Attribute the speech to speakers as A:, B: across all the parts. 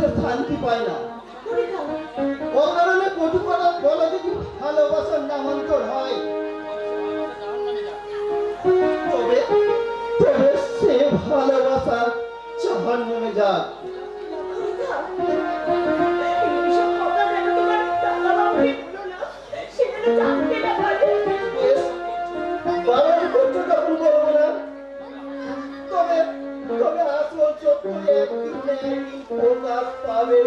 A: সে শান্তি পায় না। ও কারণে কটু কথা বলা যদি ভালোবাসার নামান্তর হয়, তবে সে ভালোবাসা জাহান্নামে যাক। বারণ করছো তখন বলবো না, তবে আসল সত্য একদিন না একদিন প্রকাশ পাবে।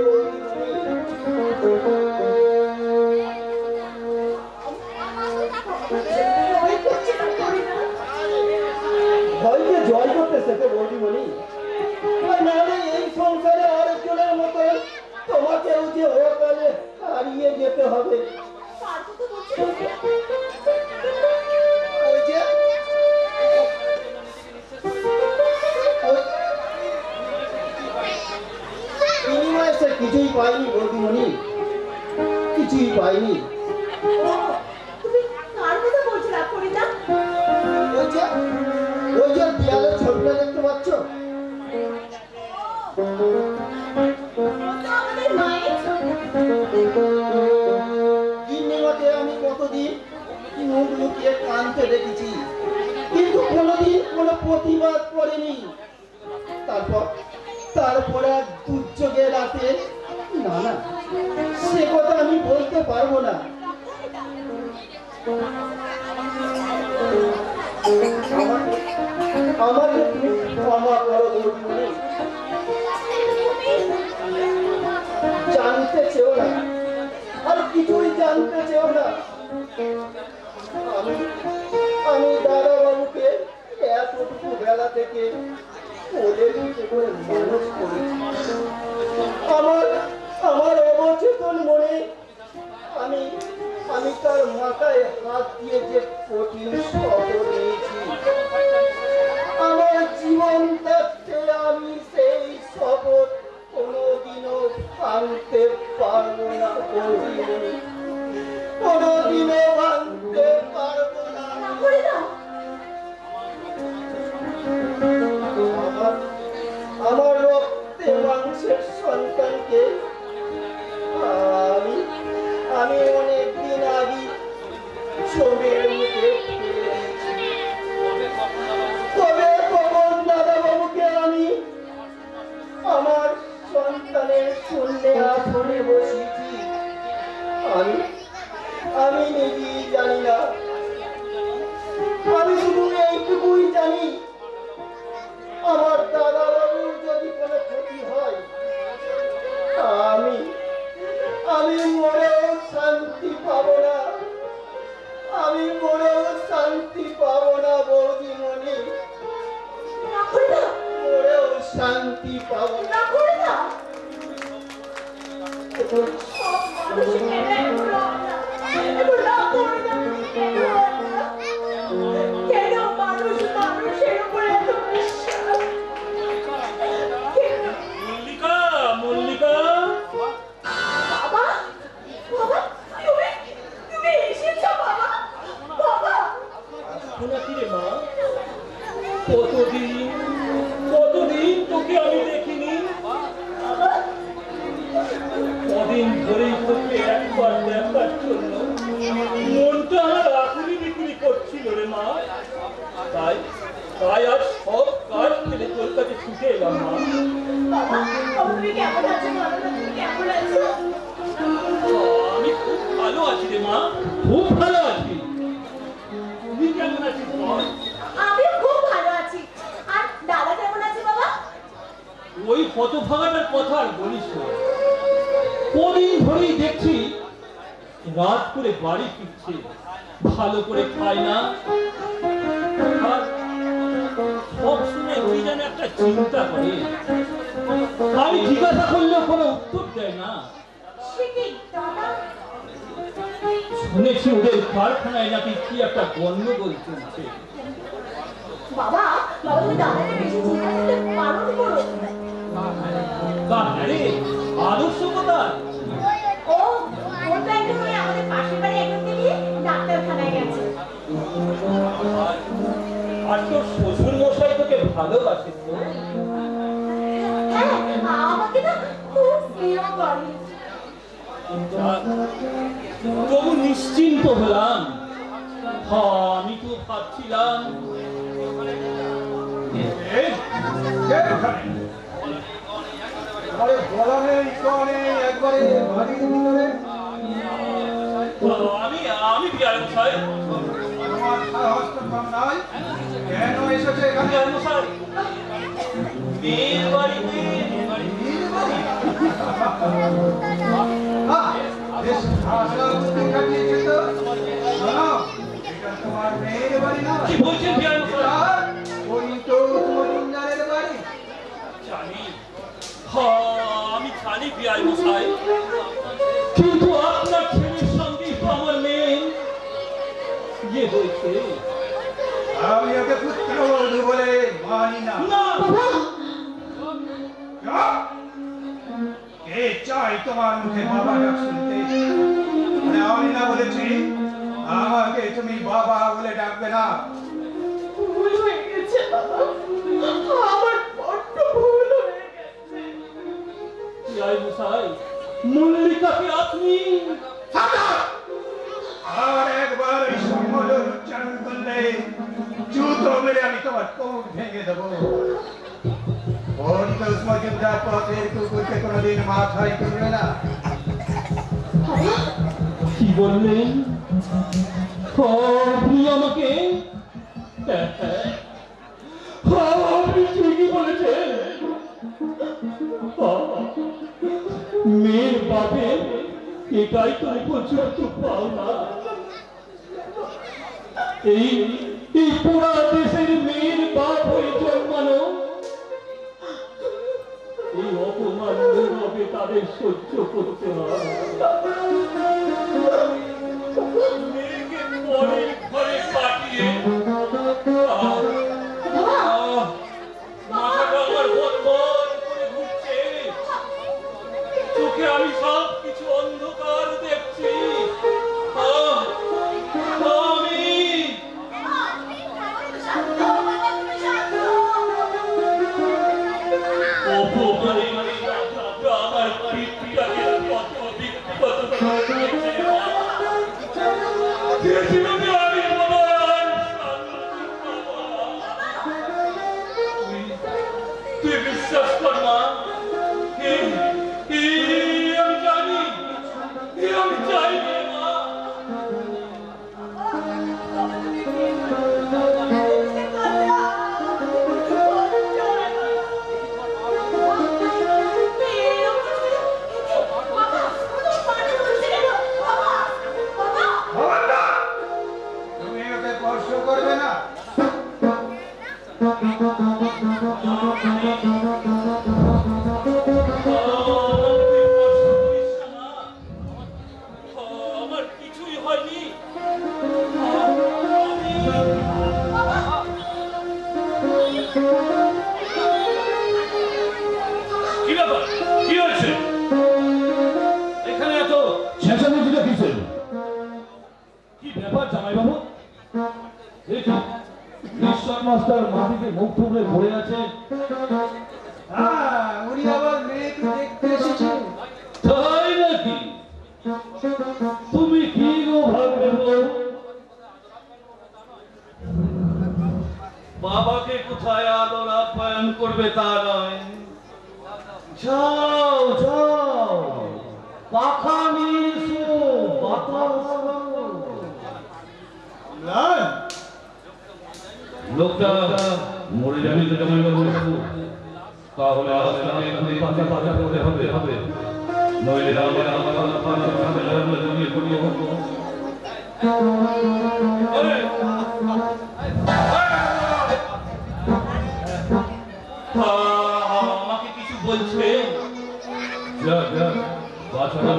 A: ভয়কে জয় করতে শেখো বৌদিমণি, নাহলে এই সংসারে আরেকজনের মতো তোমাকেও যে অকালে হারিয়ে যেতে হবে। বিনিময়ে সে কিছুই পাইনি বৌদিমণি, কিছুই পাইনি। ওই যে দেয়ালের ছবিটা দেখতে পাচ্ছ, গিন্নিমাকে আমি কতদিন মুখ লুকিয়ে কাঁদতে দেখেছি, কিন্তু কোনোদিন কোনো প্রতিবাদ করেনি। তারপরে এক দুর্যোগের রাতে, না না সে কথা আমি বলতে পারবো না। আমাকে ক্ষমা করো বৌদিমণি, জানতে চেও না, আর কিছুই জানতে চেও না। আমি দাদা বাবুকে এতটুকু বেলা থেকে কোলে পিঠে করে মানুষ করেছি। আমার অবচেতন মনে আমি তার মাথায় হাত দিয়ে যে কঠিন শপথ নিয়েছি, আমার জীবন থাকতে আমি সেই শপথ কোনোদিনও ভাঙতে পারবো না, কোনোদিনও ভাঙতে পারবো না। আমার রক্তে মাংসের সন্তানকে আমি অনেকদিন আগে ছবির মুখে তবে কখন দাদা বাবুকে আমি আমার সন্তানের শূন্য আসনে বসিয়েছি আমি নিজেই জানি না। আমি শুধু এইটুকুই জানি, আমার দাদা বাবুর যদি কোনো ক্ষতি হয়, আমি মরেও শান্তি পাবো না, আমি মরেও শান্তি পাবো না বৌদিমণি, মরেও শান্তি পাবো না।
B: কতদিন তোকে আমি দেখিনি, কদিন ধরেই তোকে একবার দেখার জন্য মনটা আমার আকুলি বিক্রি করছিল রে মা। তাই আজ সব কাজ ফেলে তোর কাছে ছুটে এলাম মা। আমি খুব ভালো আছি রে মা, খুব ভালো আছি। তুমি কেমন আছিস বল?
C: আমি খুব ভালো আছি। আর দাদা কেমন আছে বাবা?
B: ওই হতভাগাটার কথা আর বলিস না, কদিন ধরেই দেখছি রাত করে বাড়ি ফিরছে, ভালো করে খায় না, সবসময় কি যেন একটা চিন্তা করে। আমি জিজ্ঞাসা করলেও কোনো উত্তর দেয় না। শুনেছি ওদের কারখানায় নাকি কি একটা গন্ডগোল চলছে।
C: বাবা তুমি দাদাকে বেশি চিন্তা করতে পারো না।
B: আরে আদর্শ কোথায়?
C: ও ওর তো একদম আমাদের পাশের বাড়ি একজনকে নিয়ে ডাক্তারখানায় গেছে।
B: আর তোর শ্বশুর মশাই তোকে ভালোবাসে তো?
C: হ্যাঁ, আমাকে না খুব এও বাড়ি।
B: তবু নিশ্চিন্ত হলাম। আমি তো ভাবছিলাম আমি বিয়ার মশাই
D: কেন এসেছে এখানে?
B: বিয়ার মশাই মেয়ের বাড়িতে
D: বেশ ভাষা বুদ্ধি কাটিয়েছে তো। শোনো, এটা তোমার মেয়ের বাড়ি না,
B: কি বলছেন বিয়ার মশাই?
D: ওই তো মজুমদারের বাড়ি।
B: জানি, আমি জানি বিয়ার মশাই, কিন্তু আপনার ছেলের সঙ্গে তো আমার মেয়ে ইয়ে হয়েছে।
D: আমি ওকে পুত্রবধূ বলে মানি না।
B: না
D: কে চাই তোমার মুখে বাবা ডাক শুনতে? মানে আমি না বলেছি আমাকে তুমি বাবা বলে ডাকবে না।
C: ভুল হয়ে গেছে বাবা, আমার বড্ড ভুল হয়ে গেছে।
B: বিয়ার মশাই, মল্লিকাকে আপনি
D: আর একবার এই সম্বোধন উচ্চারণ করলে জুতো মেরে আমি তোমার কোট ভেঙে দেবো। পরিতোষ মজুমদার পথের কুকুরকে কোনোদিন মাথায় তুলবে না।
B: কি বললেন? আপনি আমাকে আপনি ঠিকই বলেছেন। মেয়ের বাপের এটাই তো পর্যন্ত পাও না। এই পুরা দেশের মেয়ের বাপ হয়ে জন্মানো, এই অপমান নীরবে তাদের সহ্য করতে হয়। মেয়েকে পরের ঘরে পাঠিয়ে মাথাটা আমার বনবন করে ঘুরছে। চোখে আমি সব কিছু অন্ধকার দেখছি। আমার পিঠটাকে কত বিক্ষত করে দিয়েছে। আমি তুই বিশ্বাস কর মা, আমি জানি, আমি চাই মা।
D: তুমি ওকে স্পর্শ করবে না।
B: আমার কিছুই হয়নি। কি ব্যাপার? কি হয়েছে এখানে? এত চেঁচামেচিটা কিসের? কি ব্যাপার জামাই বাবু? ঈশ্বর মাস্টার মাটিতে মুখ থুবড়ে পড়ে আছে।
D: উনি আবার মেয়েকে দেখতে এসেছেন।
B: তাই নাকি? তুমি কি গো ভাববে গো? বাবাকে কোথায় আদর আপ্যায়ন করবে তা নয়। যাও যাও, পাখা নিয়ে এসো, বাতাস দাও। লোকটা মরে যাবি তো জামাই বাবু, তাহলে আজকে এখনই পাতা পাতা করে হবে, নইলে আমার জমিয়ে পড়িয়ে হবো। আমাকে কিছু বলছে? যা যা, বাচ্চাটা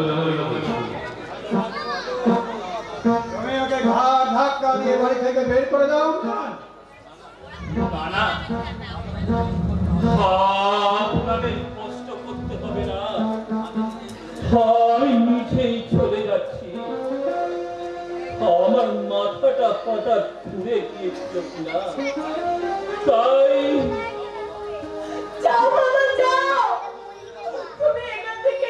D: তুমি ওকে ঘাড় ধাক্কা দিয়ে বাড়ি থেকে বের করে দাও।
B: না, আপনাদের কষ্ট করতে হবে না, আমি নিজেই চলে যাচ্ছি। আমার মাথাটা হঠাৎ ঘুরে গিয়েছিল না, তাই
C: যাও বাবা যাও, তুমি এখান থেকে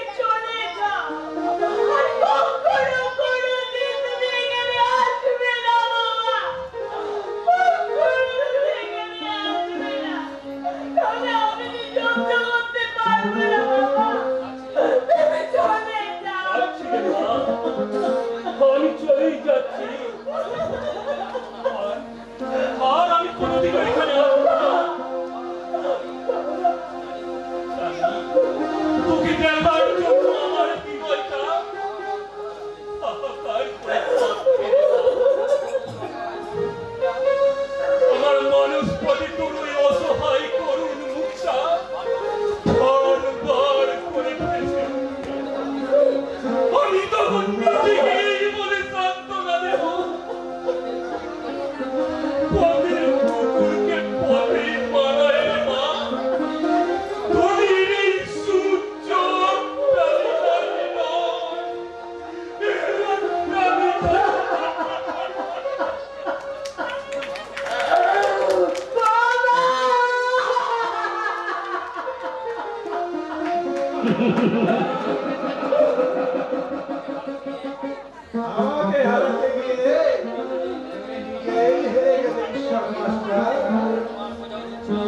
D: আমাকে হারাতে গিয়ে তুমি নিজেই হেরে গেলে ঈশ্বর মাস্টার।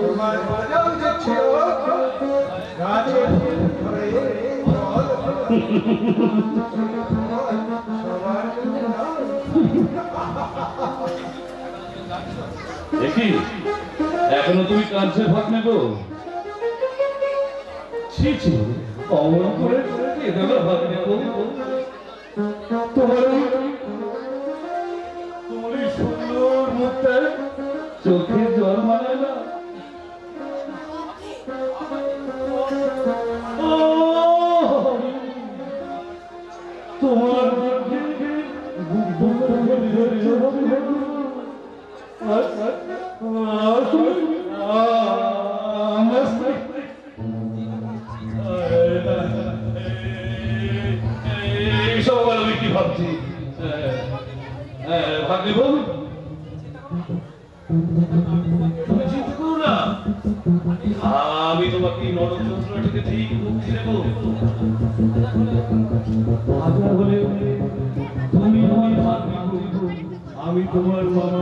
D: তোমার মজা উচিত ছিল গাছের ধরে ফল সবার জন্য নয়।
E: দেখি এখনো তুমি কাঁদছে ভাত নেবো? ছি ছি, অমন করে কেঁদে ভাত নেবো? তোমার এই সুন্দর মুখটা চোখে জল মানায় না। তোমার এইসব আমি কি ভাবছি? ভাবলি বল, তুমি চিন্তা করো না, আমি তোমাকে নরক যন্ত্রণাটাকে ঠিক মুক্তি দেবো। আজ্ঞা বলে তুমি আমার ভাগ্নি করিব, আমি তোমার বাবা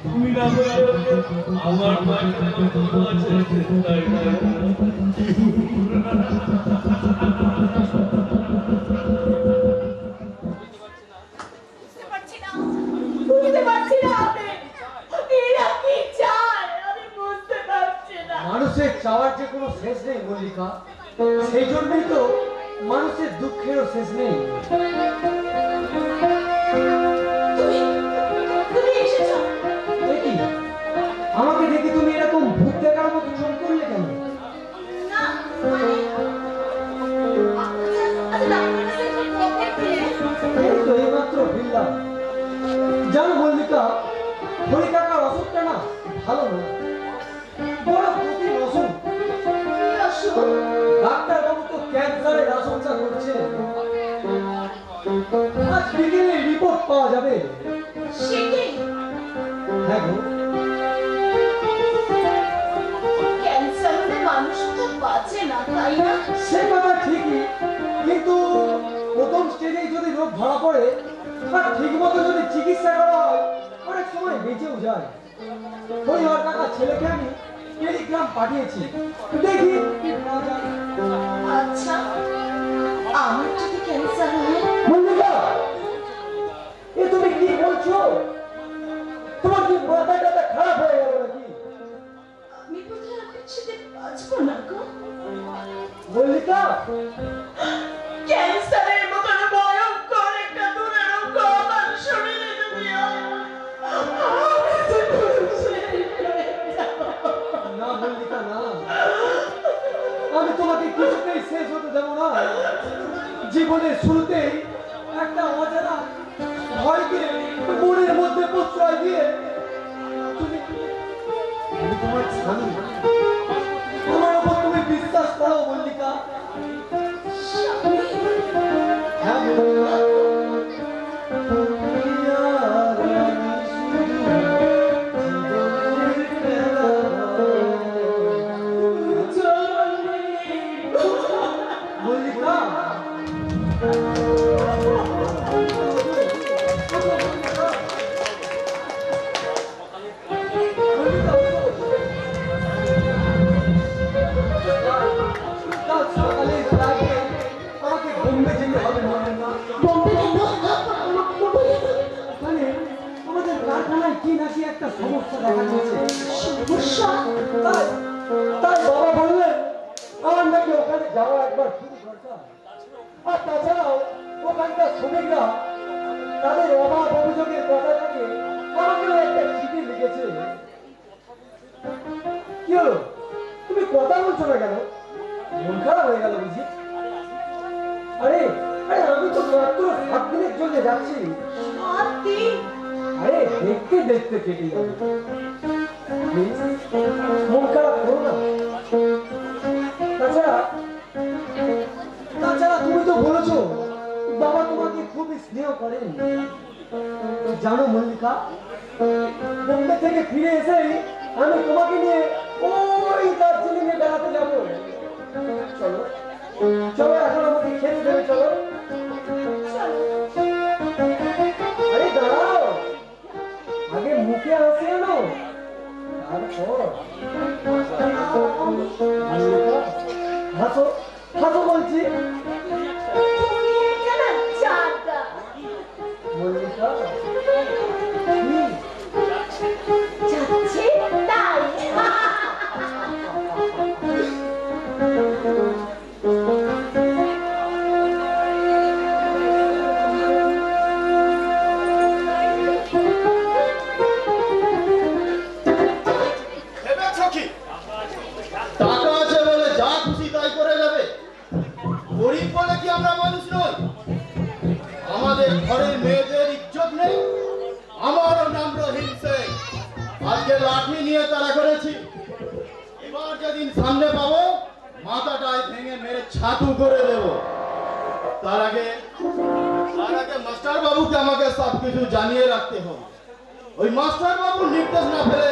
E: তুমি না বলে আমার মায়ের আছে তাই
C: বুঝতে পারছি না এরা কি চায় আমি বুঝতে পারছি না।
A: মানুষের চাওয়ার যে কোনো শেষ নেই মল্লিকা, সেই জন্যই তো মানুষের দুঃখেরও শেষ নেই।
C: তুমি এসেছো?
A: দেখি আমাকে দেখি তুমি এরকম ভূত দেখার মতো চোখ করলে কেন?
C: না মানে
A: এই তো এইমাত্র ফিরলাম। জানো মল্লিকা, হরি কাকার অসুখটা না ভালো না, বড় কঠিন অসুখ। ডাক্তার বাবু তো ক্যান্সারের আশঙ্কা করছে। আজ বিকেলে রিপোর্ট পাওয়া যাবে। হ্যাঁ গো,
C: ক্যান্সার হলে মানুষ তো বাঁচে না তাই না?
A: সে কথা ঠিকই, কিন্তু প্রথম স্টেজেই যদি রোগ ধরা পড়ে আর ঠিক মতো যদি চিকিৎসা করা হয় অনেক সময় বেঁচেও যায়। হরিহর কাকার ছেলেকে আমি টেলিগ্রাম পাঠিয়েছি, দেখি কি পাওয়া যায়।
C: আচ্ছা আমার যদি ক্যান্সার হয়?
A: মল্লিকা, এ তুমি কি বলছো? তোমার কি মাথাটা খারাপ হয়ে গেল নাকি?
C: আমি বোধহয় আপনার সাথে বাঁচবো না গো।
A: মল্লিকা,
C: ক্যান্সারের মতো ভয়ঙ্কর একটা দুরারোগ্য আমার শরীরে যদি হয়,
A: না মল্লিকা না, আমি তোমাকে কিছুতেই শেষ হতে দেবো না। জীবনের শুরুতেই একটা অজানা ভয়কে মনের মধ্যে প্রশ্রয় দিয়ে আমি তোমার স্বামী, আমার উপর তুমি বিশ্বাস করো মল্লিকা। হ্যাঁ মল্লিকা, মল্লিকা একটা সমস্যা দেখা যাচ্ছে। তাই বাবা বললেন আমার নাকি ওখানে যাওয়া একবার শুরু দরকার। আর তাছাড়াও ওখানকার শ্রমিকরা তাদের অভাব অভিযোগের কথা জানিয়ে আমাকেও একটা চিঠি লিখেছে। কি হলো, তুমি কথা বলছো না কেন? মন খারাপ হয়ে গেল বুঝি? আরে আরে আমি তো মাত্র 7 দিনের জন্য যাচ্ছি।
C: 7 দিন?
A: আরে দেখতে দেখতে কেটে যাবে। মন খারাপ করো না। তাছাড়া তুমি তো বলেছো বাবা তোমাকে খুবই স্নেহ করেন। জানো মল্লিকা, বোম্বে থেকে ফিরে এসে আমি তোমাকে নিয়ে ওই দার্জিলিং এ বেড়াতে যাবো। চলো চলো এখন আমাকে খেতে দেবে চলো। আরে দাঁড়াও, আগে মুখে হাসি আনো, তারপর হাসো হাসো বলছি।
C: তুমি এখানে চাটা
A: মল্লিকা
C: যাচ্ছে তাই
F: টাকা আছে বলে যা খুশি তাই করে যাবে? গরিব বলে কি আমরা মানুষ নই? আমাদের ঘরের মেয়েদের ইজ্জত নেই? আমারও নাম রহিম সিং। আজকে লাঠি নিয়ে তারা করেছি, এবার যেদিন সামনে পাবো মাথাটায় ভেঙে মেরে ছাতু করে দেব। তার আগে মাস্টার বাবুকে আমাকে সবকিছু জানিয়ে রাখতে হবে। ওই মাস্টার বাবুর নির্দেশ না ফেলে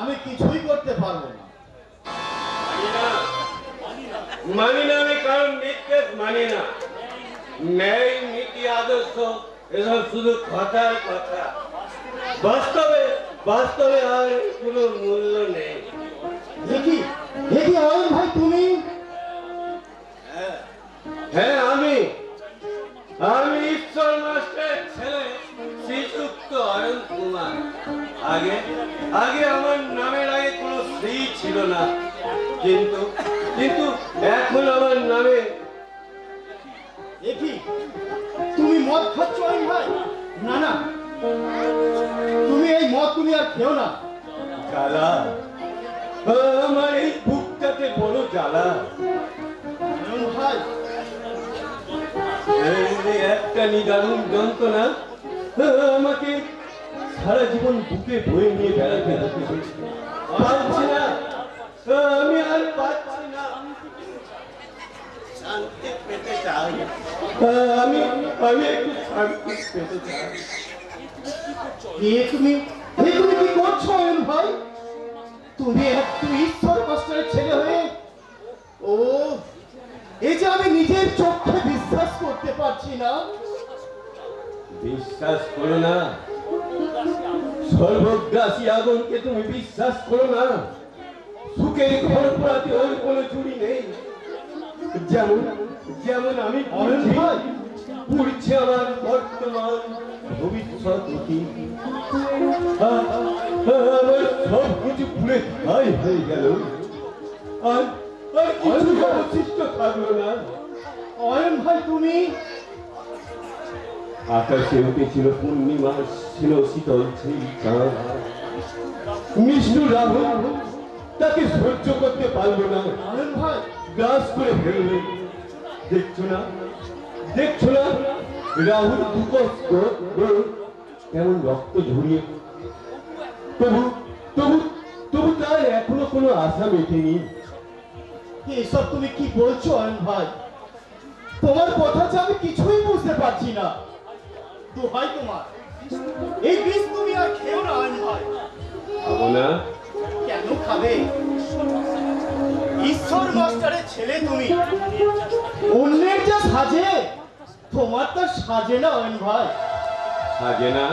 F: আমি কিছুই করতে পারবো না।
G: মানি না, আমি কারণ নির্দেশ মানি না। ন্যায় নীতি আদর্শ এসব শুধু কথার কথা, বাস্তবে বাস্তবে আর কোনো মূল্য নেই।
F: দেখি অয়ন ভাই তুমি?
G: হ্যাঁ আমি ঈশ্বর মাস্টারের ছেলে শ্রীযুক্ত অয়ন কুমার। আগে আমার নামের আগে কোনো শ্রী ছিল না, কিন্তু এখন আমার নামে।
F: দেখি তুমি মদ খাচ্ছ অয়ন ভাই? না না, তুমি এই মদ তুমি আর খেও না।
G: জ্বালা, আমার এই বুকটাতে বড় জ্বালা।
F: অয়ন ভাই,
G: এই যে একটা নিদারুণ যন্ত্রণা আমাকে সারা জীবন বুকে বয়ে নিয়ে বেড়াতে হতে হয়েছে। পারছি না, আমি আর পারছি না। শান্তি পেতে চাই, আমি একটু শান্তি পেতে চাই।
F: তুমি কি করছো অয়ন ভাই? তুমি একটু ঈশ্বর মাস্টারের ছেলে হয়ে, ও এই যে আমি নিজের চোখে বিশ্বাস করতে পারছি না।
G: বিশ্বাস করো না, সর্বগ্রাসী আগুনকে তুমি বিশ্বাস করো না। সুখের ঘর পোড়াতে ওর কোনো চুরি নেই। যেমন আমি পুড়ছে আমার বর্তমান ভবিষ্যৎ অতীত। আমার সব কিছু পুড়ে ছাই হয়ে গেল, আর কিছু অবশিষ্ট থাকলো না।
F: অয়ন ভাই তুমি?
G: আকাশে উঠেছিল পূর্ণিমা, ছিল শীতল সেই চাঁদ। মিষ্ণু রাহুল তাকে সহ্য করতে পারলো না,
F: অয়ন ভাই
G: গ্রাস করে ফেলবে। দেখছো না রাহুল দুকস্ত কেমন রক্ত ঝরিয়ে। তবু তার এখনো কোনো আশা মেটেনি।
F: এসব তুমি কি বলছো অয়ন ভাই? তোমার কথা যে আমি কিছুই বুঝতে পারছি না। দোহাই তোমার, এই বিষ তুমি আর খেও না অয়ন ভাই।
G: খাবো না?
F: কেন খাবে? ঈশ্বর মাস্টারের ছেলে তুমি, অন্যের যা সাজে তোমার তা সাজে না অয়ন ভাই।
G: সাজে না?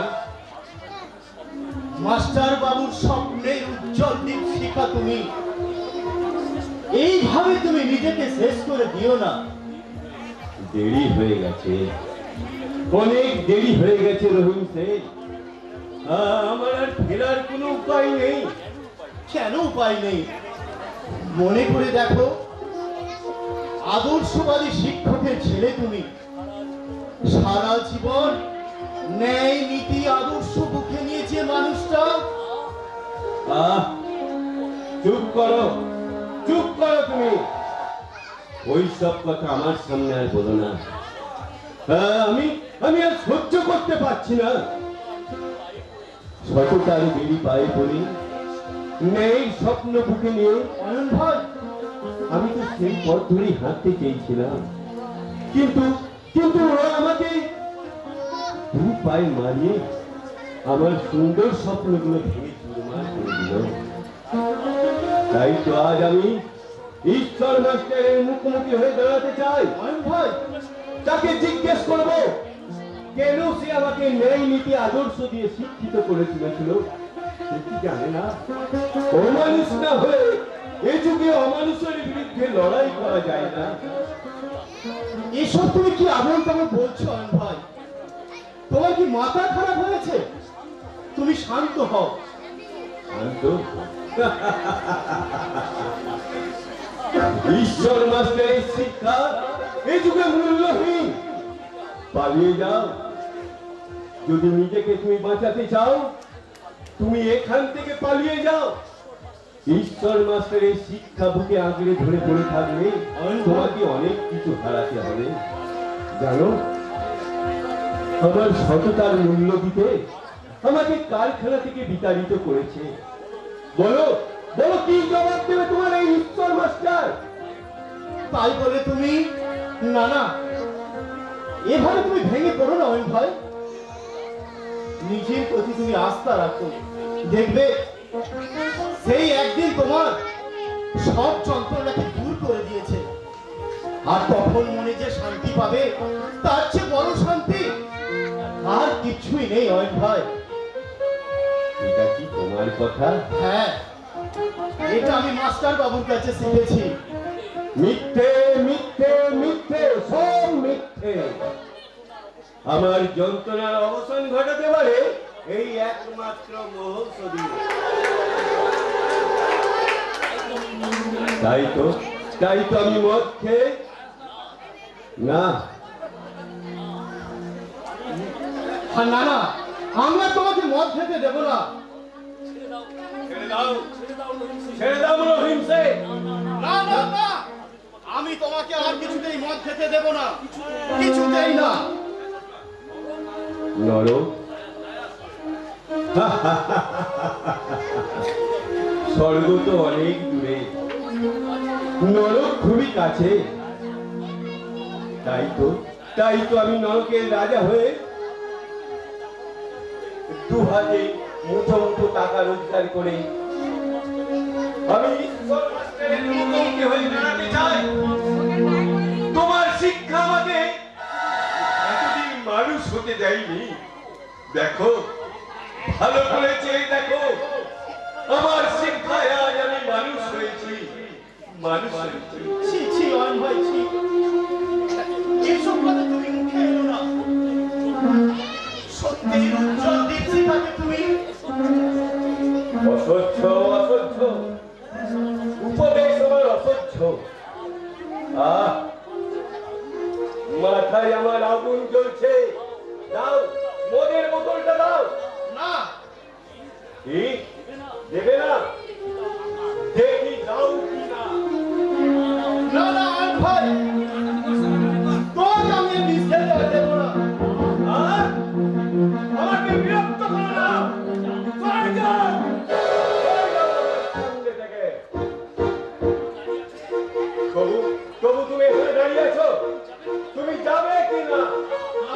F: মাস্টার বাবুর স্বপ্নের উজ্জ্বল দ্বীপ শিখা তুমি। এইভাবে তুমি নিজেকে শেষ করে দিও না।
G: দেরি হয়ে গেছে, অনেক দেরি হয়ে গেছে রহিম সিং। আমার আর ফেরার কোনো উপায় নেই।
F: কেন উপায় নেই? মনে করে দেখো, আদর্শবাদী শিক্ষকের ছেলে তুমি। সারা জীবন ন্যায় নীতি আদর্শ বুকে নিয়ে যে মানুষটা।
G: চুপ করো তুমি। ওই সব কথা আমার সামনে আর বলো না। আমি আর সহ্য করতে পারছি না। সততার বেরি পায়ে পড়ি, ন্যায় স্বপ্ন বুকে নিয়ে।
F: অয়ন ভাই,
G: আমি তো সেই পথ ধরেই হাঁটতে চেয়েছিলাম, কিন্তু ওরা আমাকে দু পায়ে মারিয়ে আমার সুন্দর স্বপ্নগুলো ভেঙে চুরমার করে দিল। তাই তো আজ আমি ঈশ্বর মাস্টারের মুখোমুখি হয়ে দাঁড়াতে চাই
F: অয়ন ভাই,
G: তাকে জিজ্ঞেস করব কেন সে আমাকে ন্যায় নীতি আদর্শ দিয়ে শিক্ষিত করে তুলেছিল। সে কি জানে না অমানুষ না হয়ে এ যুগে অমানুষের বিরুদ্ধে লড়াই করা যায় না?
F: এসব তুমি কি আবল তাবল বলছো অয়ন ভাই? তোমার কি মাথা খারাপ হয়েছে? তুমি শান্ত হও।
G: শান্ত? ঈশ্বর মাস্টারের শিক্ষা এই যুগে মূল্যহীন। পালিয়ে যাও। যদি নিজেকে তুমি বাঁচাতে চাও তুমি এখান থেকে পালিয়ে যাও। ঈশ্বর মাস্টারের শিক্ষা বুকে আঁকড়ে ধরে পড়ে থাকলে তোমাকে অনেক কিছু হারাতে হবে। জানো, আমার সততার মূল্য দিতে আমাকে কারখানা থেকে বিতাড়িত করেছে। বলো বলো, কি জবাব দেবে তোমার এই ঈশ্বর মাস্টার?
F: তাই বলে তুমি না না, এভাবে তুমি ভেঙে পড়ো না অয়ন ভাই। নিজের প্রতি তুমি আস্থা রাখো, দেখবে সেই একদিন তোমার সব যন্ত্রণাকে দূর করে দিয়েছে। আর তখন মনে যে শান্তি পাবে তার চেয়ে বড় শান্তি আর কিছুই নেই অয়ন ভাই।
G: এটা কি তোমার কথা?
F: হ্যাঁ, এটা আমি মাস্টার বাবুর কাছে শিখেছি।
G: মিথ্যে মিথ্যে মিথ্যে, সব মিথ্যে। আমার যন্ত্রণার অবসান ঘটাতে পারে এই একমাত্র মহৌষধি। তাই তো আমি মদ খেয়ে না
F: না না, আমরা তোমাকে মদ খেতে দেব না।
G: ছেড়ে দাও রহিম শেখ।
F: না না না, আমি তোমাকে আর কিছুতেই মদ খেতে দেব না, কিছুতেই না।
G: নরক? স্বর্গ তো অনেক দূরে, নরক খুবই কাছে। তাই তো আমি নরকের রাজা হয়ে দুহাতে মুঠো মুঠো টাকা রোজগার করে আমি ঈশ্বর মাস্টারের মুখোমুখি হয়ে দাঁড়াতে চাই। তোমার শিক্ষা আমাকে এতদিন মানুষ হতে দেয়নি। দেখো, ভালো করে চেয়ে দেখো, আমার শিক্ষায় আজ আমি মানুষ হয়েছি।
F: ছি ছি অয়ন ভাই, ছি। এসব কথা তুমি মুখে এলো না। সত্যির উজ্জ্বল দীপশিখাকে তুমি
G: অসহ্য উপদেশ আমার অসহ্য। মাথায় আমার আগুন জ্বলছে। দাও, মদের বোতলটা দাও।
F: না।
G: কি দেবে না? দেখি দাও কি না।
F: না না অয়ন ভাই, তোমাকে আমি বিষ খেতে দেব না।
G: আমাকে বিরক্ত করো না। চলে যাও সামনে থেকে। তবু তুমি এখানে দাঁড়িয়ে আছো, তুমি যাবে কি না?
F: না